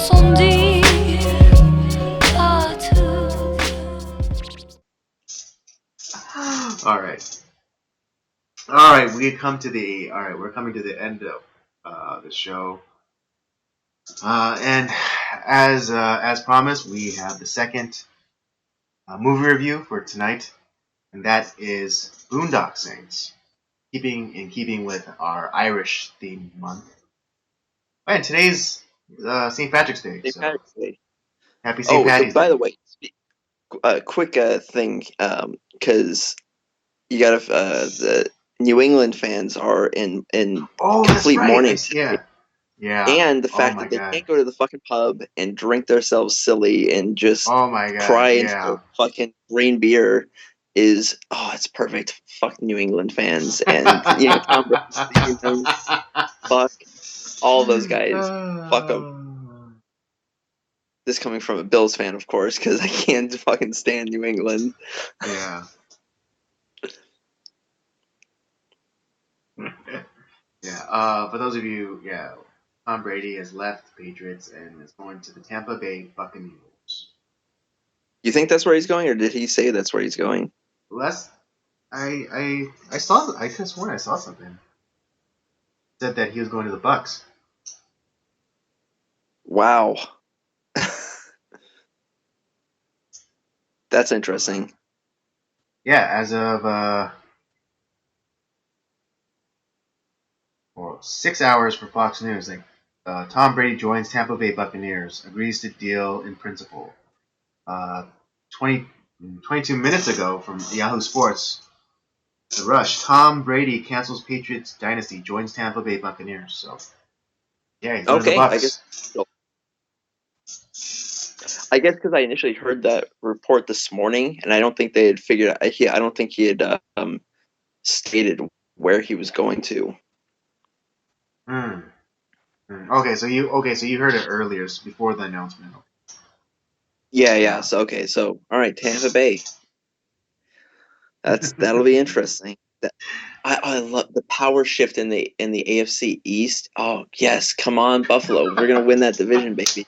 ressenti partout. All right. All right, we're coming to the end of the show. And as promised, we have the second movie review for tonight, and that is Boondock Saints, keeping with our Irish theme month. And today's St. Patrick's Day, St. so Patrick's Day. happy St. Oh, so Patty's by Day. the way, quick thing, because you got the New England fans are in Oh, that's complete right. mourning Yeah, today, yeah. and the Oh fact my that they god. can't go to the fucking pub and drink themselves silly and just Oh my god. cry into Yeah. their fucking green beer is it's perfect. Fuck New England fans, and Tom Brady's leaving them. Fuck all those guys. Fuck them. This coming from a Bills fan, of course, because I can't fucking stand New England. Yeah. Yeah. For those of you, Tom Brady has left the Patriots and is going to the Tampa Bay Buccaneers. You think that's where he's going, or did he say that's where he's going? Last, I saw. I could have sworn I saw something. Said that he was going to the Bucks. Wow. That's interesting. Yeah, as of 6 hours for Fox News, Tom Brady joins Tampa Bay Buccaneers, agrees to deal in principle. Uh, 20, 22 minutes ago from Yahoo Sports, The Rush, Tom Brady cancels Patriots dynasty, joins Tampa Bay Buccaneers. So, yeah, he's going to the Okay, Bucks. I guess because I initially heard that report this morning, and I don't think they had figured. I don't think he had stated where he was going to. Okay, so you heard it earlier, before the announcement. Yeah. So all right, Tampa Bay. That'll be interesting. I love the power shift in the AFC East. Oh yes, come on Buffalo, we're gonna win that division, baby.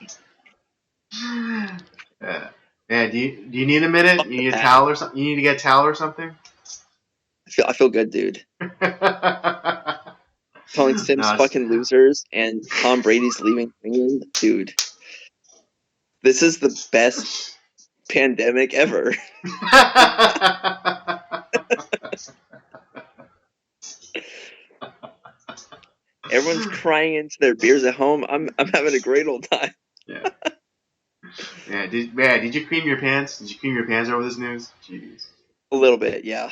Yeah. Do you need a minute? You need a towel or something? You need to get a towel or something? I feel good, dude. Calling Sims fucking losers and Tom Brady's leaving England, dude. This is the best pandemic ever. Everyone's crying into their beers at home. I'm having a great old time. Yeah. Did you cream your pants? Did you cream your pants over this news? Jeez. A little bit, yeah.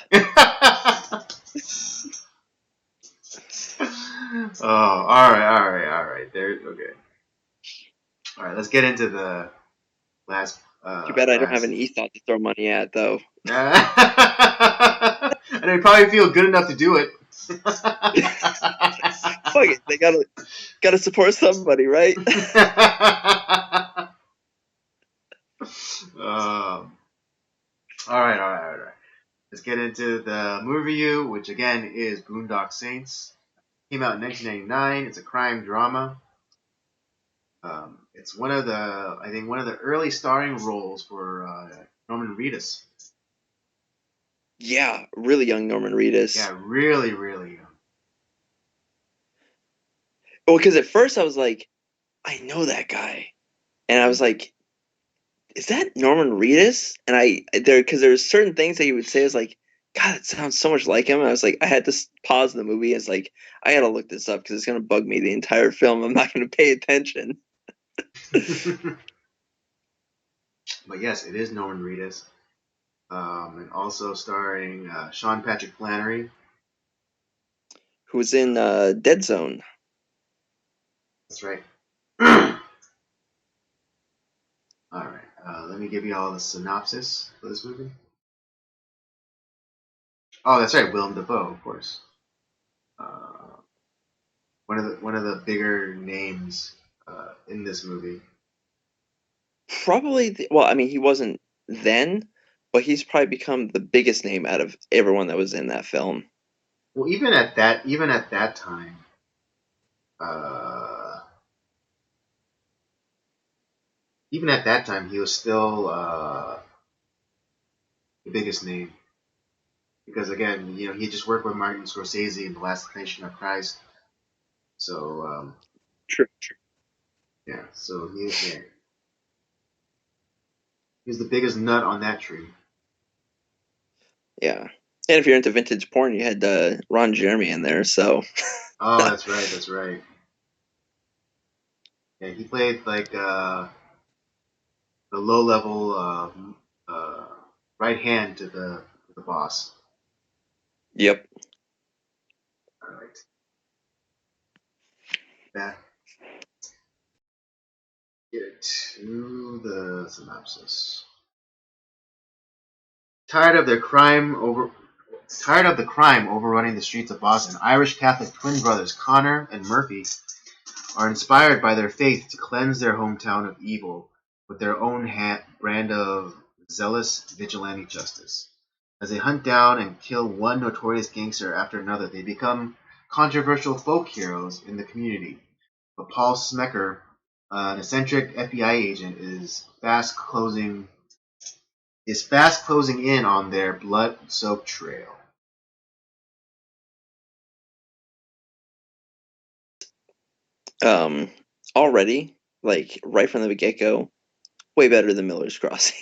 Oh, all right. Okay. All right, let's get into the last. Too bad I don't have an ETHOT to throw money at, though. And they probably feel good enough to do it. Fuck it, they gotta support somebody, right? All right. Let's get into the movie review, which again is Boondock Saints. Came out in 1999. It's a crime drama. It's one of the early starring roles for Norman Reedus. Yeah, really young Norman Reedus. Yeah, really, really young. Well, because at first I was like, I know that guy, and I was like, is that Norman Reedus? And because there's certain things that he would say, I was like, God, it sounds so much like him. And I was like, I had to pause the movie. I was like, I gotta look this up because it's gonna bug me the entire film. I'm not gonna pay attention. But yes, it is Norman Reedus. And also starring Sean Patrick Flannery. Who was in Dead Zone. That's right. Alright, let me give you all the synopsis for this movie. Oh, that's right, Willem Dafoe, of course. One of the bigger names in this movie. Probably, well, I mean, he wasn't then, but he's probably become the biggest name out of everyone that was in that film. Well, even at that time, even at that time, he was still the biggest name because again, he just worked with Martin Scorsese in The Last Nation of Christ. So True. yeah, he's the biggest nut on that tree. Yeah. And if you're into vintage porn, you had Ron Jeremy in there, so Oh, that's right, that's right. Yeah, he played like the low level uh, right hand to the boss. yep. All right, back get to the synopsis. Tired of their crime over Tired of the crime overrunning the streets of Boston, Irish Catholic twin brothers Connor and Murphy are inspired by their faith to cleanse their hometown of evil with their own brand of zealous vigilante justice. As they hunt down and kill one notorious gangster after another, they become controversial folk heroes in the community. But Paul Smecker, an eccentric FBI agent, is fast closing in on their blood-soaked trail. Already, like right from the get-go, way better than Miller's Crossing.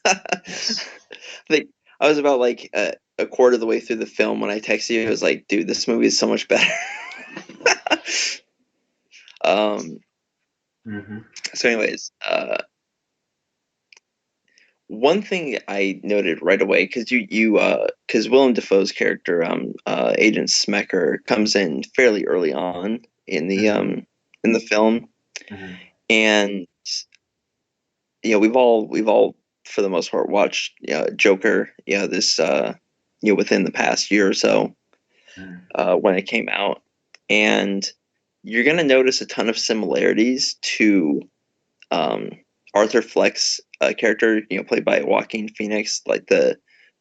Yes. Like I was about like a quarter of the way through the film when I texted you. I was like, dude, this movie is so much better. um, Mm-hmm. so, anyways, one thing I noted right away because because Willem Dafoe's character, Agent Smecker, comes in fairly early on Mm-hmm. in the film, Mm-hmm. and we've all for the most part watched Joker, this within the past year or so when it came out, and you're gonna notice a ton of similarities to um, Arthur Fleck's character, played by Joaquin Phoenix, like the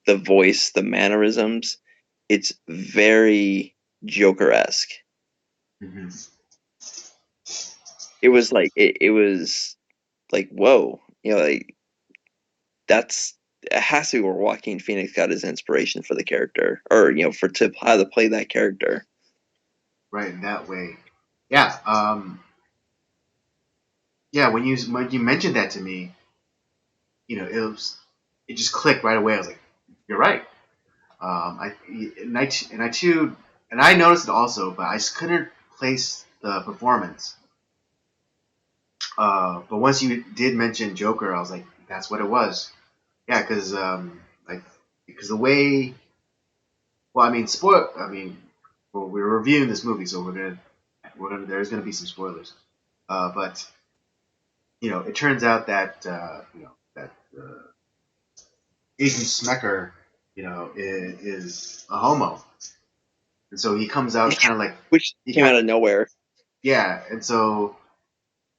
voice, the mannerisms. It's very Joker-esque. Mm-hmm. It was like whoa, like that's it has to be where Joaquin Phoenix got his inspiration for the character, or for to how to play that character. Right in that way. Yeah. Yeah. When you mentioned that to me, it just clicked right away. I was like, you're right. I and I too and I noticed it also, but I just couldn't place the performance. But once you did mention Joker, I was like, that's what it was. Yeah, like because the way, well, I mean, well, we're reviewing this movie, so there's gonna be some spoilers. But it turns out that that Agent Smecker, is a homo, and so he comes out kind of like Which he came kind out of nowhere. yeah, and so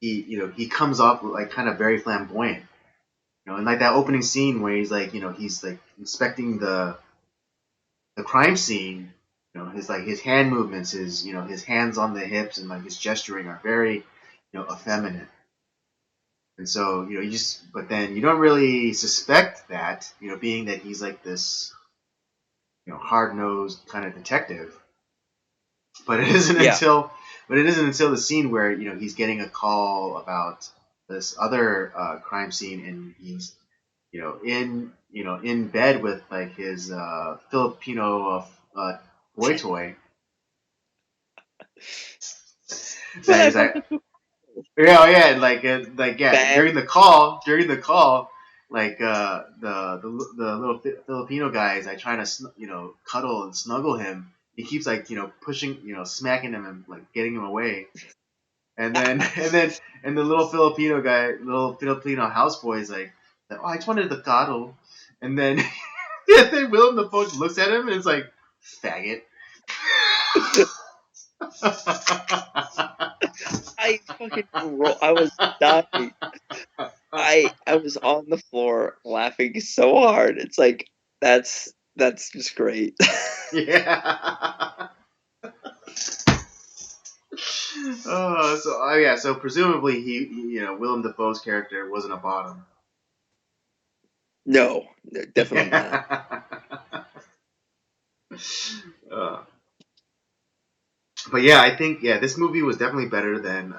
he comes off like kind of very flamboyant, and like that opening scene where he's like inspecting the crime scene. His hand movements, his hands on the hips and like his gesturing are very effeminate. And so, but then you don't really suspect that, being that he's like this, hard nosed kind of detective. But it isn't Yeah. until, the scene where he's getting a call about this other crime scene, and he's in bed with like his Filipino boy toy. But That I he's thought like, this was yeah, oh, yeah, and like yeah, bad. during the call, like the little Filipino guy is like trying to cuddle and snuggle him. He keeps like pushing, smacking him and like getting him away. And then and the little Filipino houseboy is like, oh, I just wanted the cuddle. And then then Willem Dafoe looks at him and is like, faggot. I was dying. I was on the floor laughing so hard. It's like that's just great. Yeah. Yeah, so presumably Willem Dafoe's character wasn't a bottom. No, definitely not. Yeah. uh, but yeah, I think this movie was definitely better than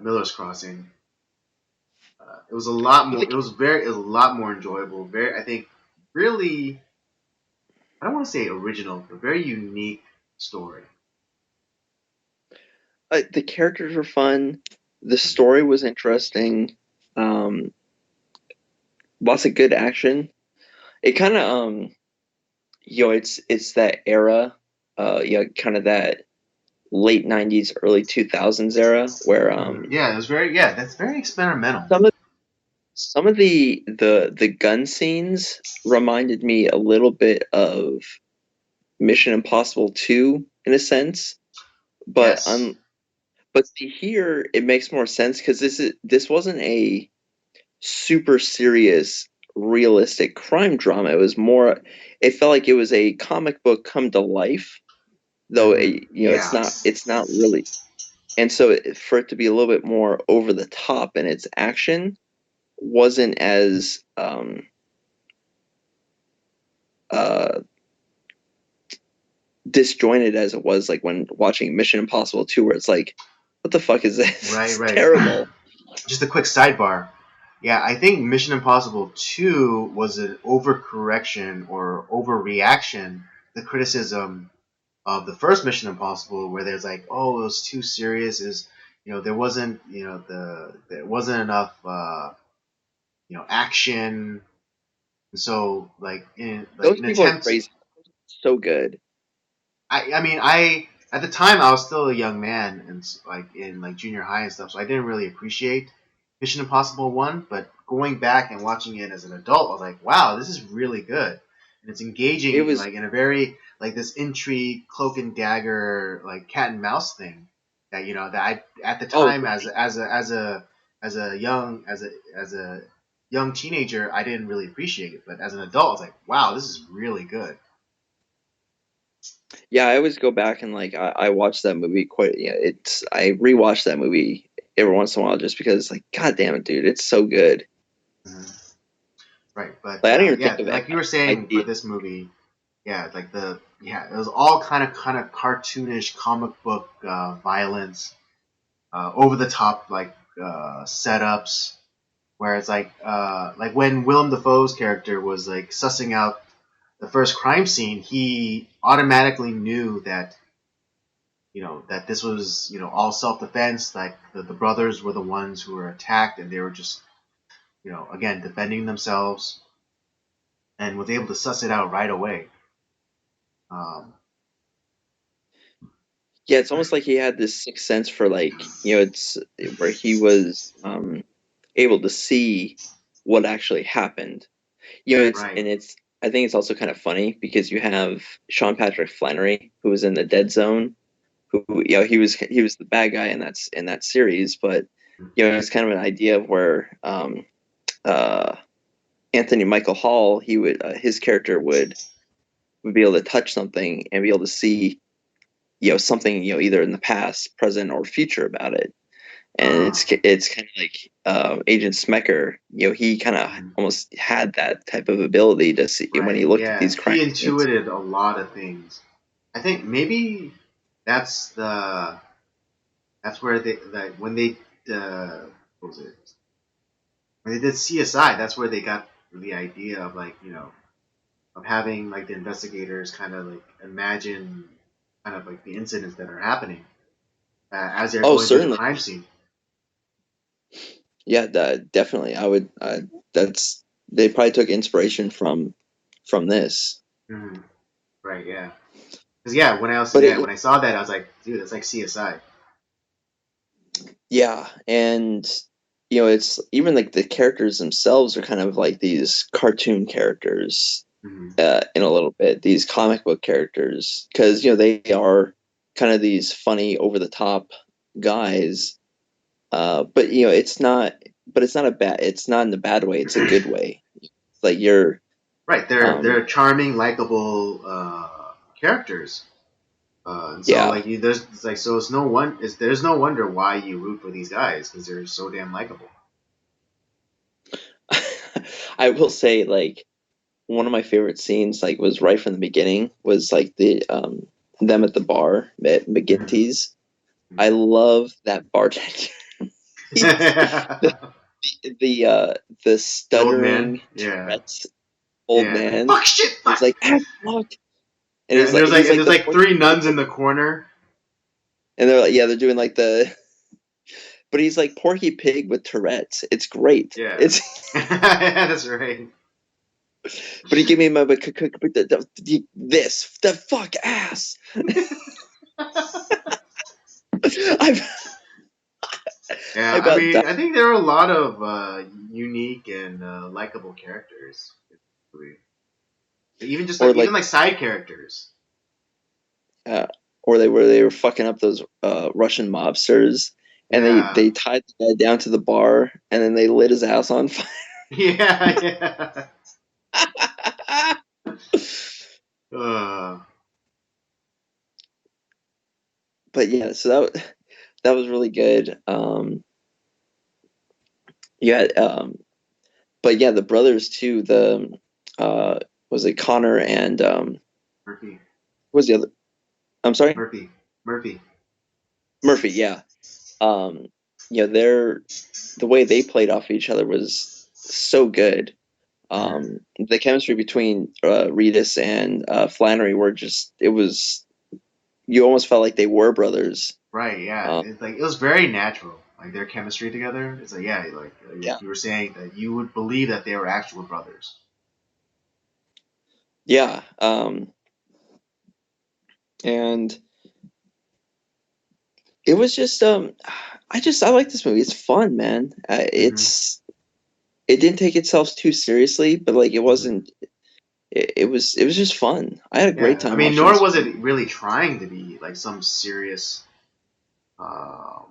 Miller's Crossing. It was a lot But more. It was a lot more enjoyable. Very, I think, really. I don't want to say original, but very unique story. the characters were fun. The story was interesting. Um, Lots of good action. It kind of it's that era, kind of that late '90s, early 2000s era where Yeah, it was very. That's very experimental. some of some of the gun scenes reminded me a little bit of Mission Impossible 2 in a sense, but Yes. see here it makes more sense because this wasn't a super serious realistic crime drama. It was more, it felt like it was a comic book come to life, though Yeah. it's not really. And so for it to be a little bit more over the top in its action wasn't as uh disjointed as it was like when watching Mission Impossible 2, where it's like, what the fuck is this? Right. It's Right. terrible. Just a quick sidebar. Yeah, I think Mission Impossible 2 was an overcorrection or overreaction to the criticism of the first Mission Impossible, where there's like, oh, it was too serious. Is there wasn't there wasn't enough action. So like Those in people are attempt, crazy. So good. I mean I at the time I was still a young man and like in like junior high and stuff, so I didn't really appreciate Mission Impossible 1. But going back and watching it as an adult, I was like, wow, this is really good, and it's It engaging was like in a very like this intrigue, cloak and dagger, like cat and mouse thing that that I at the oh time as a young teenager I didn't really appreciate it, but as an adult I was like, wow, this is really good. Yeah, I always go back and like I watch that movie quite. Yeah, it's I rewatch that movie every once in a while just because like, god damn it, dude, it's so good. Mhm. Right, but Like I didn't even think yeah, of like you that were saying for idea. this movie, yeah, like it was all kind of cartoonish comic book violence, over the top like setups, where it's like when Willem Dafoe's character was like sussing out the first crime scene, he automatically knew that that this was all self defense, like the brothers were the ones who were attacked and they were just again defending themselves, and was able to suss it out right away. Um, Yeah, it's almost like he had this sixth sense for like it's where he was able to see what actually happened. right. It's I think it's also kind of funny because you have Sean Patrick Flannery who was in the Dead Zone, who he was the bad guy in that series, but it's kind of an idea of where uh, Anthony Michael Hall, he would his character would be able to touch something and be able to see something either in the past, present, or future about it. And Uh, it's kind of like Agent Smecker. He kind of mhm. almost had that type of ability to see when he Right. looked at Yeah. these crime He scenes. intuited a lot of things. I think maybe that's the that's where they like when they what was it when they did CSI. That's where they got the idea of like of having like the investigators kind of like imagine kind of like the incidents that are happening as they're Oh, going through the certainly. crime scene. Yeah, definitely. I would. That's they probably took inspiration from this. Mm-hmm. Right. Yeah. Because yeah, But when I saw that, I was like, dude, that's like CSI. yeah, and it's even like the characters themselves are kind of like these cartoon characters, Mm-hmm. in a little bit, these comic book characters, because they are kind of these funny, over the top guys. But it's not a bad. It's not in a bad way. It's a good way. It's like you're Right. They're um charming, likable characters. And so Yeah. like there's it's like so it's no one it's there's no wonder why you root for these guys because they're so damn likable. I will say, like, one of my favorite scenes, like, was right from the beginning, was like the them at the bar at Mm-hmm. McGinty's. I love that bartender. He's the the uh the The old man, stuttering yeah, Tourette's old yeah, like man. fuck shit, He's fuck. like, ah, fuck. And Yeah, he's and like there's the like porky three pig nuns in with, the corner. and they're like, yeah, they're doing like the, but he's like Porky Pig with Tourette's. It's great. Yeah, It's, yeah, that's right. but he gave me my this the fuck ass. I Yeah, I I about mean, died. I think there are a lot of unique and likable characters in the movie. Even just Or like like even like side characters. uh, or they were fucking up those Russian mobsters, and Yeah, they tied the guy down to the bar, and then they lit his house on fire. yeah, yeah. Uh, But yeah, so that was really good. Yeah, but yeah, the brothers too. The uh, was it Connor and Murphy, what was the other? I'm sorry, Murphy, Murphy. Murphy. Yeah, um, yeah, the way they played off each other was so good. Hmm. The chemistry between Reedus and Flannery were just it was you almost felt like they were brothers. Right, yeah. Um, It's like it was very natural, like their chemistry together. It's like yeah, like yeah, you were saying that you would believe that they were actual brothers. yeah, and it was just I like this movie. It's fun, man. Hmm. It didn't take itself too seriously, but like it Hmm. wasn't. It was just fun. I had a great Yeah, I time mean, watching nor this was movie. it really trying to be like um,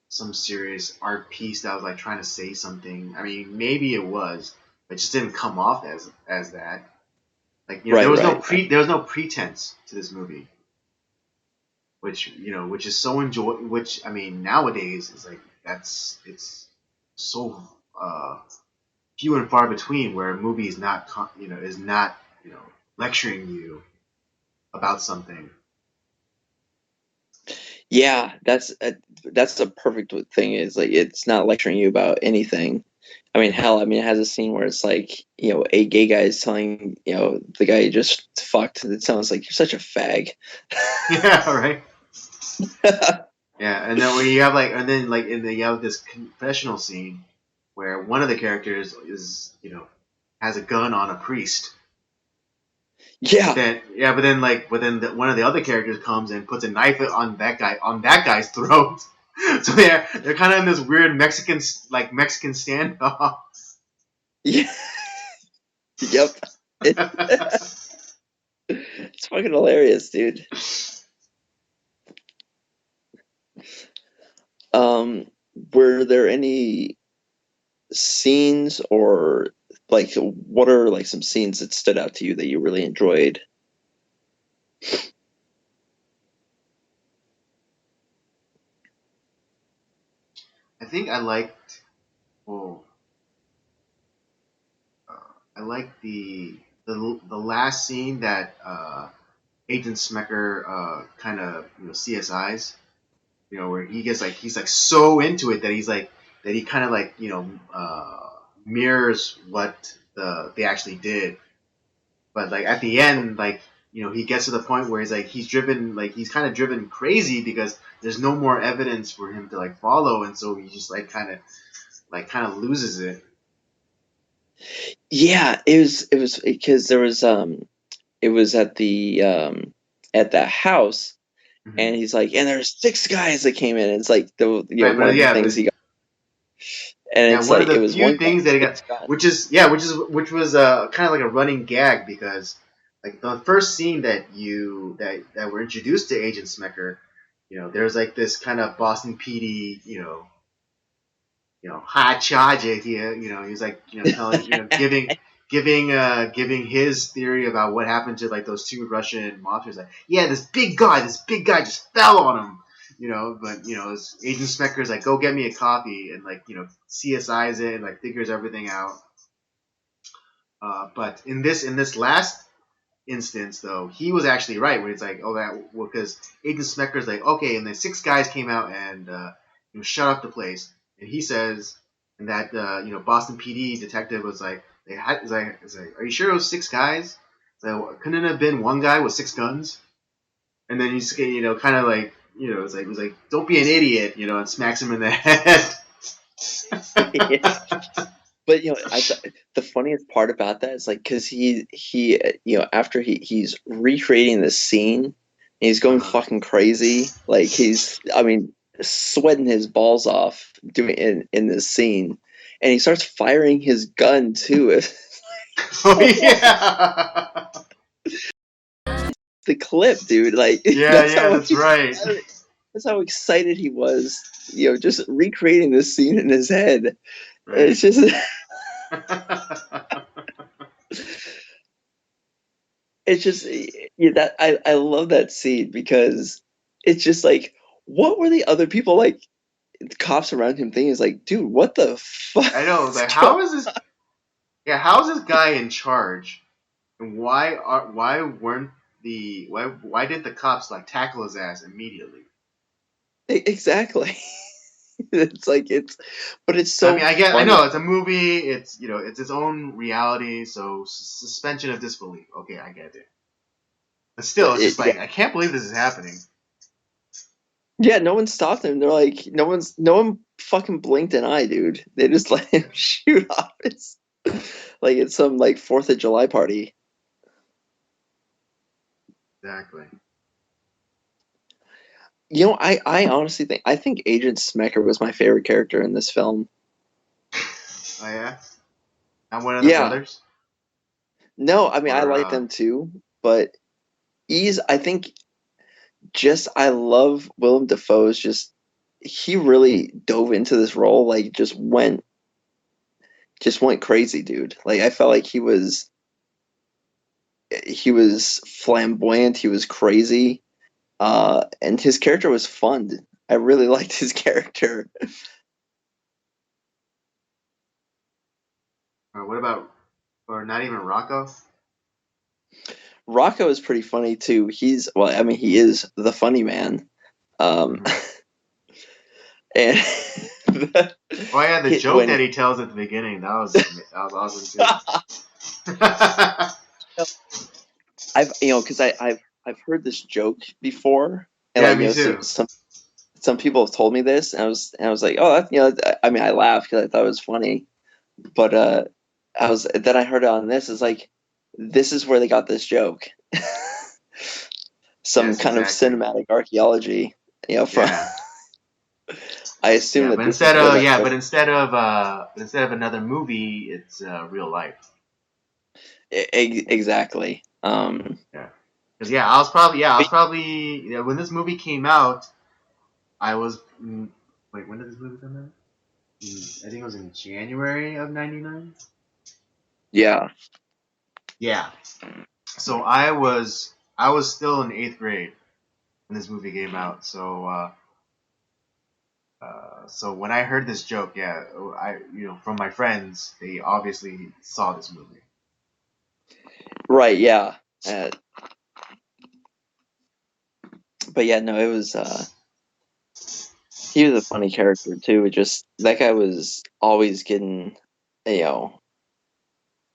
some serious art piece that was like trying to say something. I mean, maybe it was, but it just didn't come off as that. Like Right, right, right. there was no pretense to this movie, which which is so which I mean nowadays is like it's so uh, few and far between where a movie is not is not lecturing you about something. Yeah, that's a perfect thing. Is like it's not lecturing you about anything. I mean, hell, I mean, it has a scene where it's like, a gay guy is telling, the guy he just fucked. It sounds like you're such a fag. Yeah, right. Yeah, and then when you have like, and then like, you have this confessional scene where one of the characters is, has a gun on a priest. But Yeah, then, yeah, but then one of the other characters comes and puts a knife on that guy's throat. So they're kind of in this weird Mexican standoff. yeah, yep. It's fucking hilarious, dude. Um, were there any scenes or like what are like some scenes that stood out to you that you really enjoyed? I think I liked. Oh, I liked the last scene that Agent Smecker kind of CSIs. Where he gets like he's like so into it that he's like that he kind of like mirrors what they actually did. But like at the end, like he gets to the point where he's kind of driven crazy because there's no more evidence for him to like follow, and so he just kind of loses it. Yeah, it was because there was it was at the house, Mm-hmm. and he's like, and there's six guys that came in. And it's like Right, one but of the yeah, things but he got, and yeah, it's one of like it the was few one guy things and that he got, six guys. which was kind of like a running gag because like the first scene that we're introduced to Agent Smecker, there's like this kind of Boston PD, high charge here, he's like telling giving giving his theory about what happened to like those two Russian mobsters. Like, yeah, this big guy just fell on him. But Agent Smecker's like, go get me a coffee, and like CSI's it and like figures everything out. But in this last instance, though, he was actually right when it's like, oh, that because Agent Smecker's like, okay, and then 6 guys came out and shut up the place, and he says, and that Boston PD detective was like, are you sure it was 6 guys? So couldn't it have been one guy with 6 guns? And then he's kind of like it was like don't be an idiot, and smacks him in the head. Yeah. But the funniest part about that is like because he after he's recreating the scene, and he's going Uh-huh. fucking crazy. Like he's sweating his balls off doing in this scene, and he starts firing his gun too. Oh yeah. The clip, dude. Like Yeah, that's right. that's how excited he was. Just recreating this scene in his head. Right. It's just. It's just that I love that scene because it's just like what were the other people like cops around him thinking is like dude what the fuck I know. is Like, going how is this? Yeah, how is this guy in charge? And why didn't the cops like tackle his ass immediately? exactly. But it's I so mean, I funny. know it's a movie. It's its own reality. So suspension of disbelief. Okay, I get it. But still, it's just Yeah, like I can't believe this is happening. yeah, no one stopped him. They're like no one fucking blinked an eye, dude. They just let him shoot off his like it's some like 4th of July party. Exactly. I honestly think Agent Smecker was my favorite character in this film. Oh yeah. Not one of the Yeah. brothers, No, I mean I or like them too, but I think just I love Willem Dafoe's just he really dove into this role, like just went crazy, dude. Like I felt like he was flamboyant, he was crazy, and his character was fun. I really liked his character. what about, or not even Rocco? Rocco is pretty funny too. He is the funny man. Um, Mm-hmm. and Oh yeah, the joke when that he tells at the beginning that was awesome too. because I've heard this joke before, and Yeah, like me too. some people have told me this, and I was like, oh, I mean, I laughed because I thought it was funny, but then I heard it on this. It's like this is where they got this joke, some Yes, kind of exactly. cinematic archaeology, from. Yeah, I assume yeah, that but this is where that joke. instead of another movie, it's real life. Exactly. Yeah, because I was probably when this movie came out, I was wait, when did this movie come out? I think it was in January of '99. Yeah. Yeah, so I was still in 8th grade when this movie came out. So when I heard this joke, yeah, from my friends, they obviously saw this movie. Right. Yeah. Uh, but yeah, no, it was. He was a funny character too. It just that guy was always getting, you know,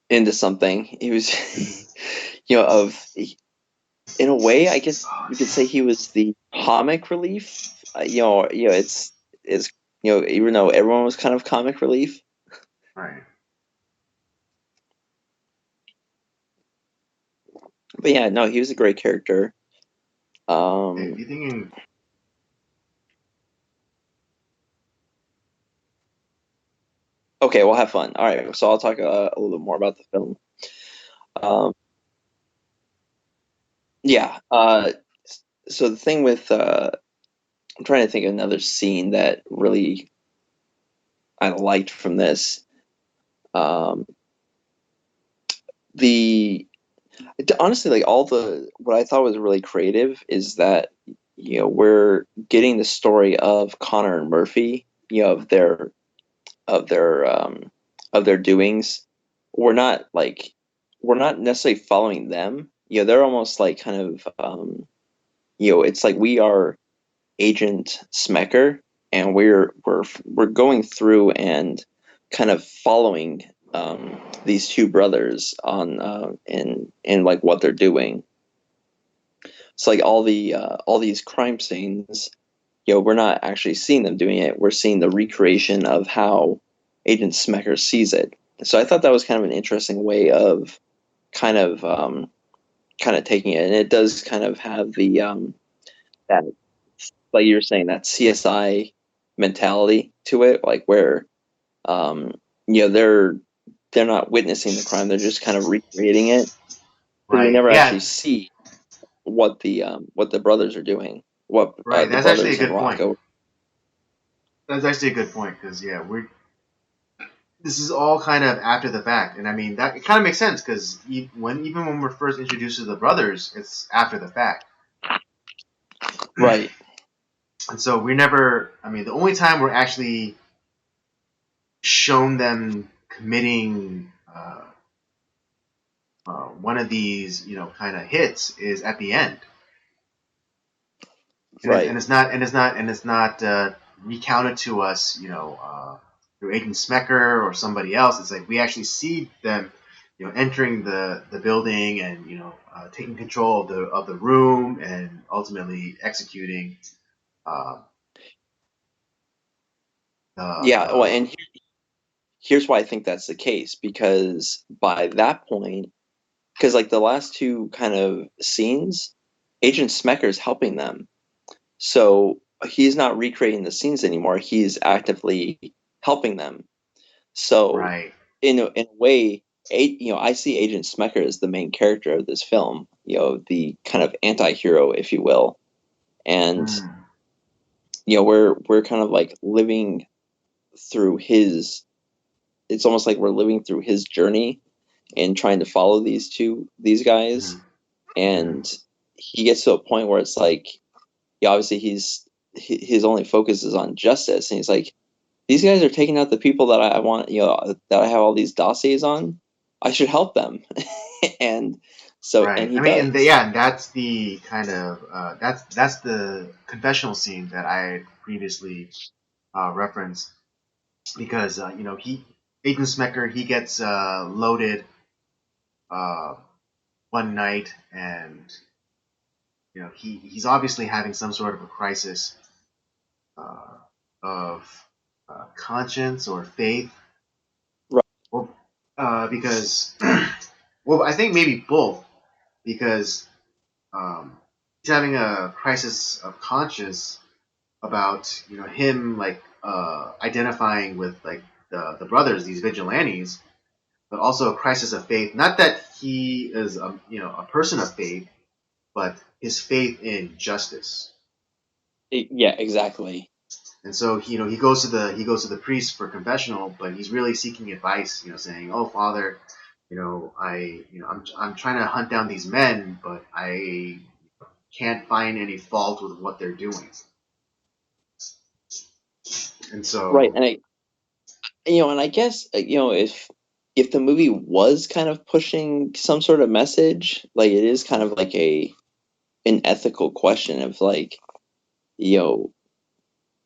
into something. He was, Mm-hmm. of in a way, I guess you could say he was the comic relief. It's even though everyone was kind of comic relief, Right. but yeah, no, he was a great character. Okay, if Um, you're thinking, okay, we'll have fun. All right, so I'll talk a little bit more about the film. Um, yeah. So the thing with I'm trying to think of another scene that really I liked from this. Um, the honestly, like all the what I thought was really creative is that we're getting the story of Connor and Murphy, of their of their doings. We're not like we're not necessarily following them. They're almost like kind of it's like we are Agent Smecker, and we're going through and kind of following these two brothers on in like what they're doing. It's like all these crime scenes. We're not actually seeing them doing it. We're seeing the recreation of how Agent Smecker sees it. So I thought that was kind of an interesting way of kind of kind of taking it, and it does kind of have the that, like you were saying, that CSI mentality to it, like where um, they're not witnessing the crime; they're just kind of recreating it because we Right. never Yeah. actually see what the brothers are doing, what Right. the That's actually a brothers and good point. Rocco. That's actually a good point because yeah, we're this is all kind of after the fact, and I mean that it kind of makes sense because even when we're first introduced to the brothers, it's after the fact, Right, and so we never. I mean, the only time we're actually shown them committing one of these, kind of hits is at the end, right, and it's not recounted to us, through Agent Smecker or somebody else. It's like we actually see them, entering the building and taking control of the room and ultimately executing uh, yeah. Well, the and here's why I think that's the case, because by that point, because like the last two kind of scenes, Agent Smecker's helping them. So he's not recreating the scenes anymore. He's actively helping them. So right. in a way, I see Agent Smecker as the main character of this film. The kind of anti-hero, if you will. And Mm, we're kind of like living through his. It's almost like we're living through his journey and trying to follow these guys. mm, mm. And he gets to a point where it's like, yeah, obviously his only focus is on justice, and he's like, these guys are taking out the people that I want, that I have all these dossiers on. I should help them. And and Right. he I mean, and does. yeah, and that's the kind of that's the confessional scene that I had previously referenced because he Ethan Smecker he gets loaded uh, one night and he's obviously having some sort of a crisis uh, of conscience or faith. Right, Well, because well, I think maybe both because um, he's having a crisis of conscience about him like identifying with like the brothers, these vigilantes, but also a crisis of faith. Not that he is a person of faith, but his faith in justice. yeah, exactly. And so he goes to the priest for confessional, but he's really seeking advice. Saying, "Oh, Father, I'm trying to hunt down these men, but I can't find any fault with what they're doing." And Right, so, and I guess if the movie was kind of pushing some sort of message, like it is kind of like an ethical question of like, you know,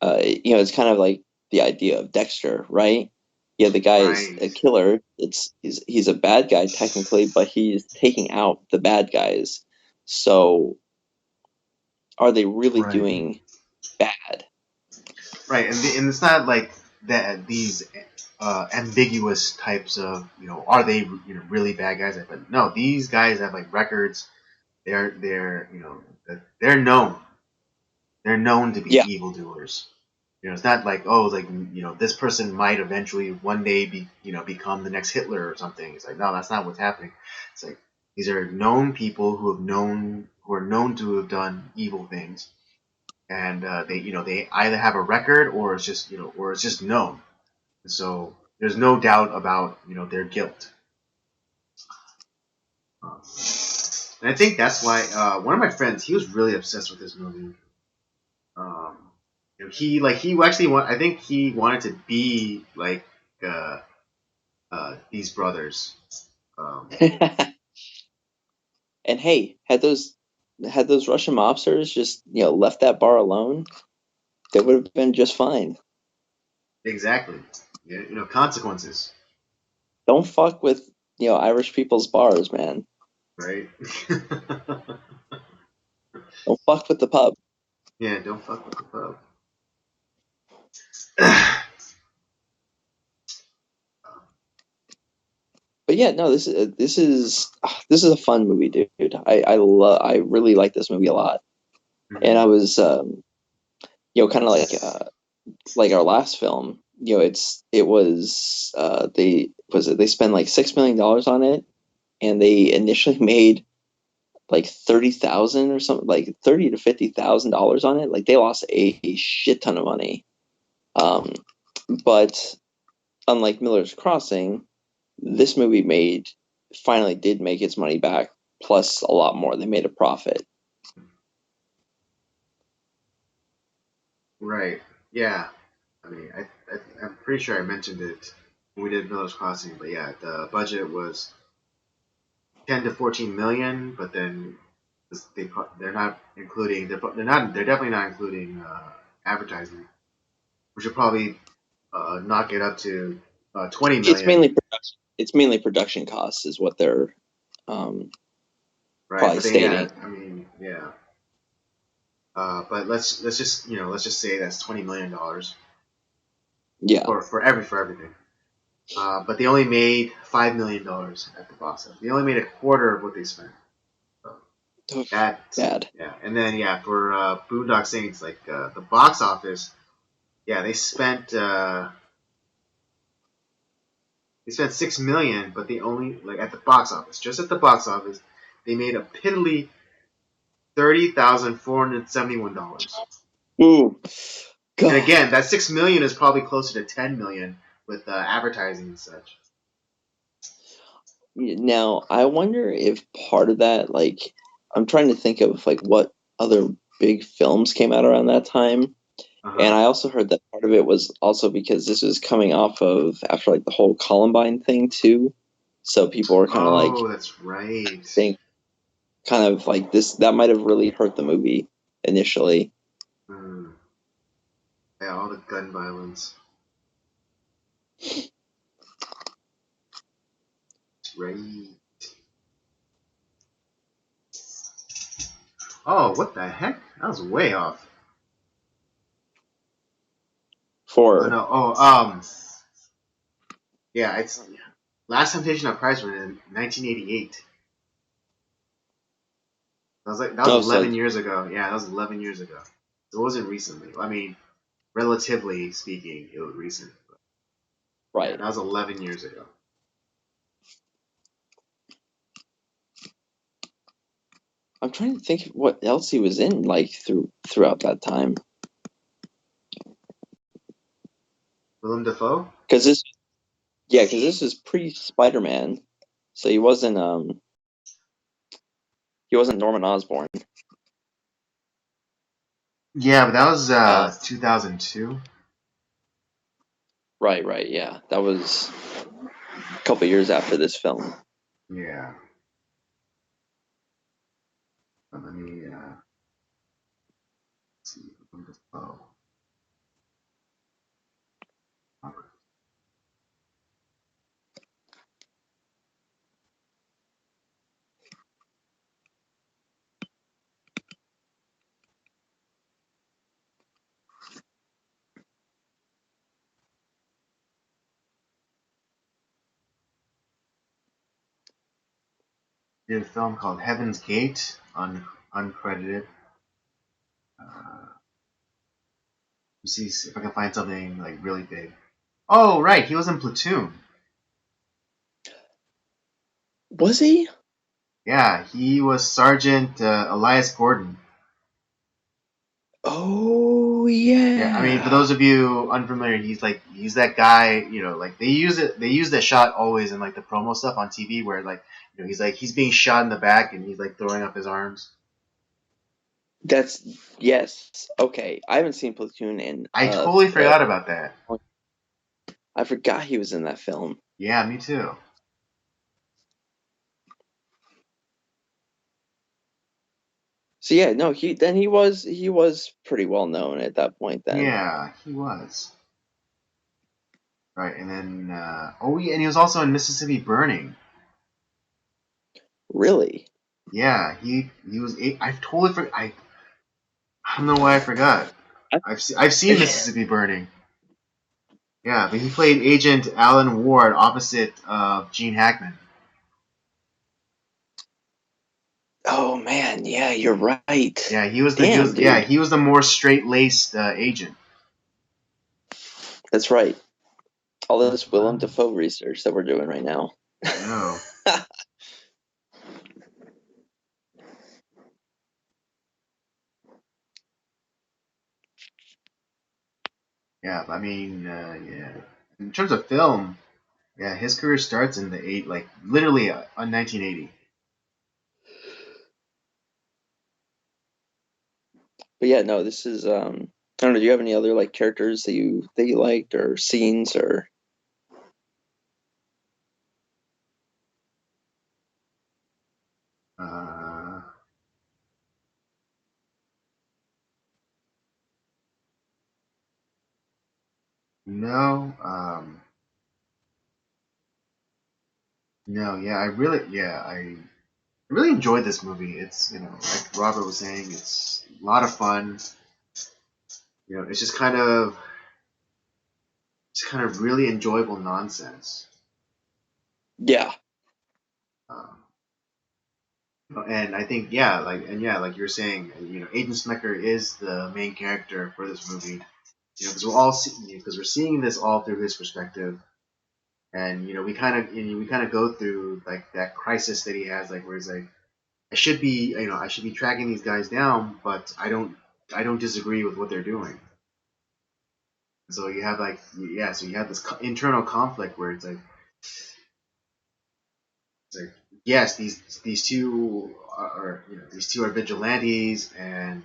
it's kind of like the idea of Dexter, right? Yeah, the guy is right, a killer. He's a bad guy technically, but he's taking out the bad guys. So are they really right. doing bad? Right, and it's not like that these ambiguous types of are they really bad guys? But no, these guys have like records. They're they're known. They're known to be Yeah, evildoers. It's not like oh like this person might eventually one day become the next Hitler or something. It's like no, that's not what's happening. It's like these are known people who are known to have done evil things, and they either have a record or it's just known. So there's no doubt about their guilt. And I think that's why one of my friends, he was really obsessed with this movie. Um, he actually I think he wanted to be like uh, these brothers. Um, And hey, had those Russian mobsters just left that bar alone, they would have been just fine. exactly. Yeah, consequences, Don't fuck with Irish people's bars, man. right? Don't fuck with the pub. Yeah, don't fuck with the pub. But yeah, no, this is a fun movie, dude. I really like this movie a lot, and Mhm. I was kind of like our last film. It was they spent like $6 million on it, and they initially made like 30,000 or something, like 30 to 50,000 dollars on it. Like they lost a shit ton of money. Um, but unlike Miller's Crossing, this movie finally did make its money back, plus a lot more. They made a profit. Right. Yeah. I mean, I'm pretty sure I mentioned it when we did Miller's Crossing, but yeah, the budget was 10 to 14 million, but then they're not including they're definitely not including advertising, which would probably knock it up to 20 It's million. mainly production. It's mainly production costs, is what they're um, Right? probably But then yeah, stating. I mean yeah. But let's just say that's $20 million Yeah. for everything. But they only made $5 million at the box office. They only made a quarter of what they spent. So Oof, that bad. yeah, and then yeah for Boondock Saints, like the box office, yeah they spent 6 million, but they only like at the box office, just at the box office, they made a piddly $30,471. Ooh, And God. again, that 6 million is probably closer to 10 million with advertising and such. Now, I wonder if part of that, like, I'm trying to think of like what other big films came out around that time. Uh And huh. I also heard that part of it was also because this was coming off of after like the whole Columbine thing too. So people were kind of like Oh, that's right. think kind of like this that might have really hurt the movie initially. Hmm. Yeah, all the gun violence. That's right. Oh, what the heck? That was way off. Oh For no. Yeah. It's Last Temptation of Christ was in 1988. That was oh, so 11 years ago. Yeah, that was 11 years ago. So it wasn't recently. I mean, relatively speaking, it was recent. But yeah, right. that was 11 years ago. I'm trying to think of what else he was in like throughout that time. Willem Dafoe? Because this Yeah, because this is pre Spider-Man, so he wasn't Norman Osborn. Yeah, but that was Uh, 2002. right, yeah, that was a couple years after this film. Yeah. Let me see. Willem Dafoe. Did a film called Heaven's Gate, uncredited. See if I can find something like really big. Oh, right, he was in Platoon. Was he? Yeah, he was Sergeant Elias Gordon. Oh Yeah, I mean, for yeah. those of you unfamiliar, he's that guy. Like they use that shot always in like the promo stuff on TV where like he's being shot in the back and he's like throwing up his arms. Yes. Okay, I haven't seen Platoon in I totally forgot about that. I forgot he was in that film. Yeah, me too. So yeah, no, he was pretty well known at that point then. Yeah, he was. Right, and then oh yeah, and he was also in Mississippi Burning. Really? Yeah, he was. I totally forgot. I don't know why I forgot. I, I've seen Mississippi Burning. Yeah, but he played Agent Alan Ward opposite Gene Hackman. oh man, yeah, you're right. Yeah, Damn, dude. he was the more straight laced agent. That's right. All this Willem Wow. Dafoe research that we're doing right now. I know. Yeah, I mean, yeah. In terms of film, yeah, his career starts in the like literally on 1980. But yeah, no, this is I don't know, do you have any other like characters that you liked or scenes or Uh, no, no, yeah, I really enjoyed this movie. It's like Robert was saying, it's a lot of fun. It's just kind of really enjoyable nonsense. yeah. Um, and I think like you're saying, Agent Smecker is the main character for this movie. Because we're seeing this all through his perspective, and we kind of go through like that crisis that he has, like where he's like, I should be tracking these guys down, but I don't disagree with what they're doing. So you have so you have this internal conflict where it's like yes, these two these two are vigilantes, and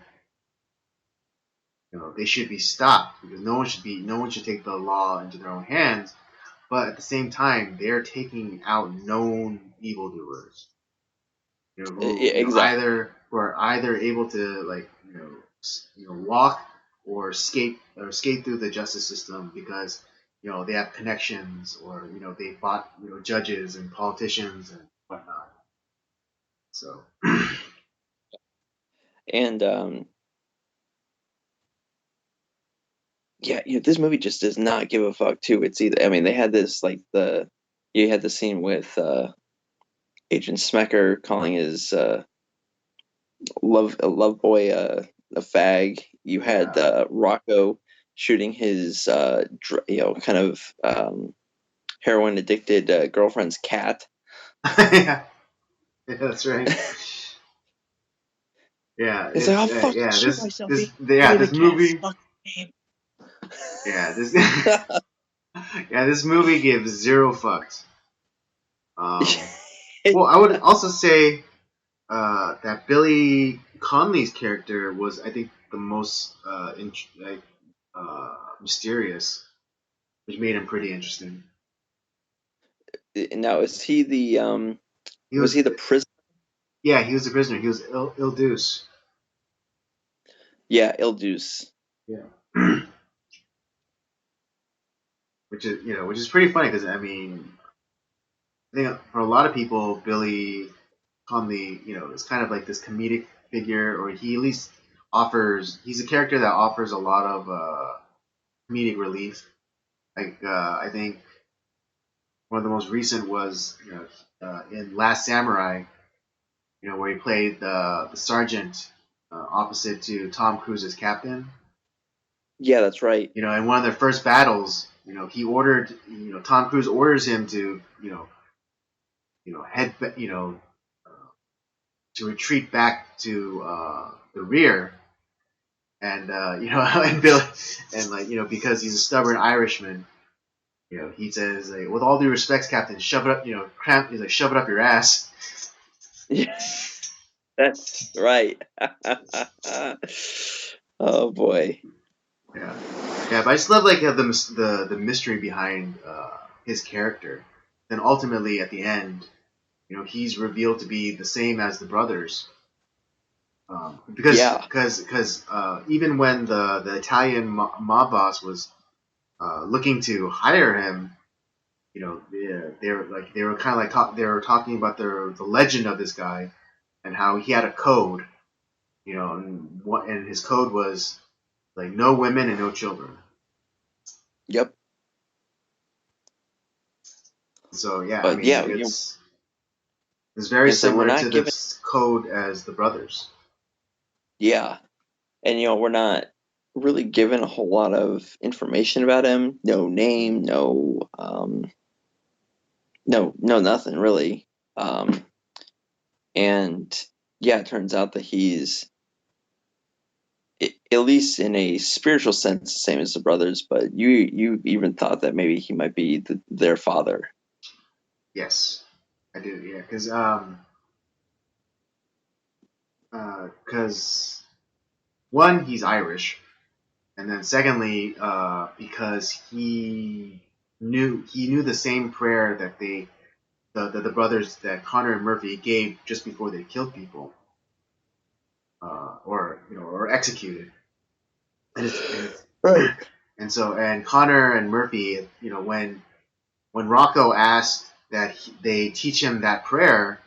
they should be stopped because no one should take the law into their own hands. But at the same time, they're taking out known evildoers, Yeah, exactly. who are either able to walk or escape through the justice system because they have connections, or they fought judges and politicians and whatnot. So And yeah, this movie just does not give a fuck too. It's either I mean they had this like the you had the scene with Agent Smecker calling his love boy a fag. You had yeah, Rocco shooting his kind of heroin addicted girlfriend's cat. yeah, yeah, that's right. Yeah, It's like I'll fucking yeah, shoot myself being the this cat's movie, fucking name. yeah, this yeah, this movie gives zero fucks. Well, I would also say that Billy Conley's character was, I think, the most mysterious, which made him pretty interesting. Now is he the He was was, he the prisoner? yeah, he was a prisoner. He was Il Deuce. Yeah, Ildus. Yeah, which is pretty funny because I mean, I think for a lot of people, Billy Conley, is kind of like this comedic figure, or he at least offers. He's a character that offers a lot of comedic relief. Like I think one of the most recent was in Last Samurai, where he played the sergeant opposite to Tom Cruise's captain. Yeah, that's right. In one of their first battles, he ordered, Tom Cruise orders him to, head, to retreat back to the rear, and and Bill, and because he's a stubborn Irishman, he says, like, with all due respects, Captain, shove it up, cramp, he's like, shove it up your ass. Yeah, that's right. Oh boy. Yeah, yeah, but I just love like the mystery behind his character. Then ultimately at the end, he's revealed to be the same as the brothers. Because Yeah. because even when the Italian mob boss was looking to hire him, they were kind of like they were talking about the legend of this guy and how he had a code, and his code was like no women and no children. Yep. So yeah, I But mean yeah, it's very it's like we're similar to not given. this code as the brothers. Yeah, and we're not really given a whole lot of information about him. No name, no nothing really. And yeah, it turns out that he's at least in a spiritual sense the same as the brothers. But you even thought that maybe he might be their father. Yes, I do. Yeah, because one, he's Irish, and then secondly, because he knew the same prayer that the brothers that Connor and Murphy gave just before they killed people, or executed, and Right. and Connor and Murphy, when Rocco asked that they teach him that prayer,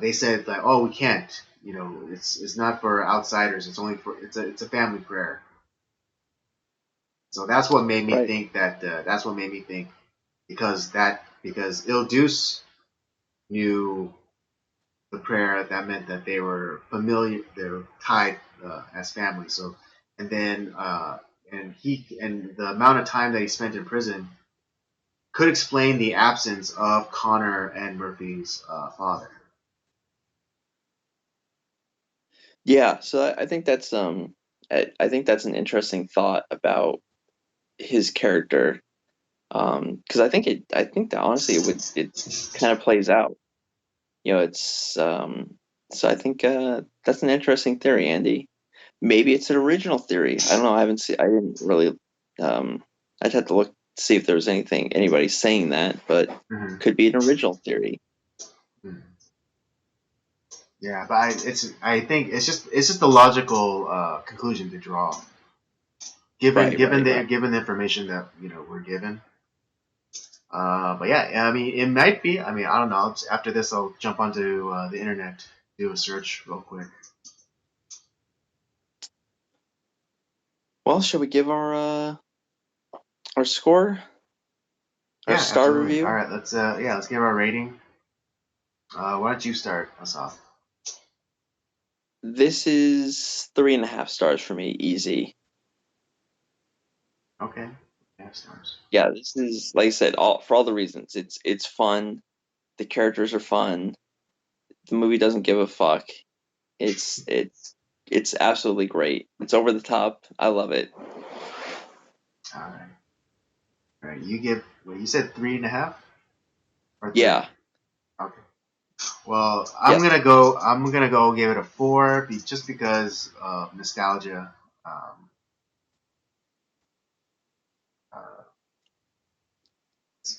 they said like, oh, we can't. It's not for outsiders. It's a family prayer. So that's what made me Right. think that. That's what made me think because Il Deuce knew the prayer, that meant that they were familiar, they were tied as family. So, and then and the amount of time that he spent in prison could explain the absence of Connor and Murphy's father. Yeah, so I think that's I think that's an interesting thought about his character. Because I think that honestly it kind of plays out. It's so I think that's an interesting theory, Andy. Maybe it's an original theory. I don't know. I didn't really. I'd have to look see if there was anybody saying that, but Mm-hmm. could be an original theory. Mm-hmm. Yeah, but I think it's just a logical conclusion to draw, given Right, given right, the right. given the information that we're given. But yeah, I mean, it might be. I mean, I don't know. After this, I'll jump onto the internet, do a search real quick. Well, shall we give our score, our Yeah, star absolutely. All review? right, let's give our rating. Why don't you start us off? This is 3.5 stars for me, easy. Okay, 5 stars. Yeah, this is like I said, all for all the reasons. It's fun. The characters are fun. The movie doesn't give a fuck. It's it's it's absolutely great. It's over the top. I love it. All right, all right. You said 3.5 or three? Yeah. Okay. Well, I'm Yes. gonna go. I'm gonna go give it a 4, just because of nostalgia. Um, uh,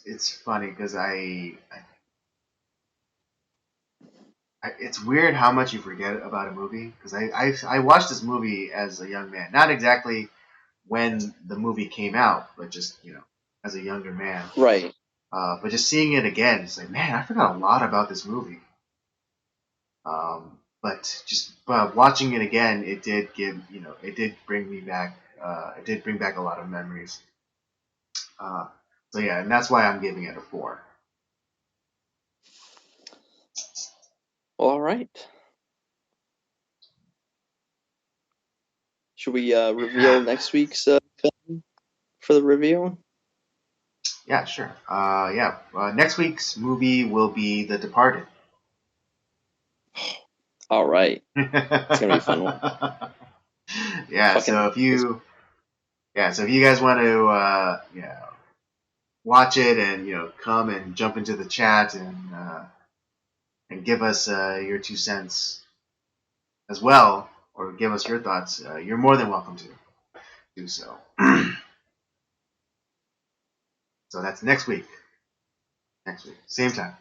it's funny because it's weird how much you forget about a movie because I watched this movie as a young man, not exactly when the movie came out, but just as a younger man. Right. But just seeing it again, it's like, man, I forgot a lot about this movie. But watching it again, it did bring me back. It did bring back a lot of memories. Uh, so yeah, and that's why I'm giving it a 4. All right. Should we reveal next week's film for the review? Yeah, sure. Yeah. Next week's movie will be The Departed. All right. It's gonna be a fun one. yeah. Fucking So if you guys want to, watch it and come and jump into the chat and and give us your 2 cents as well, or give us your thoughts, you're more than welcome to do so. So that's next week. Next week, same time.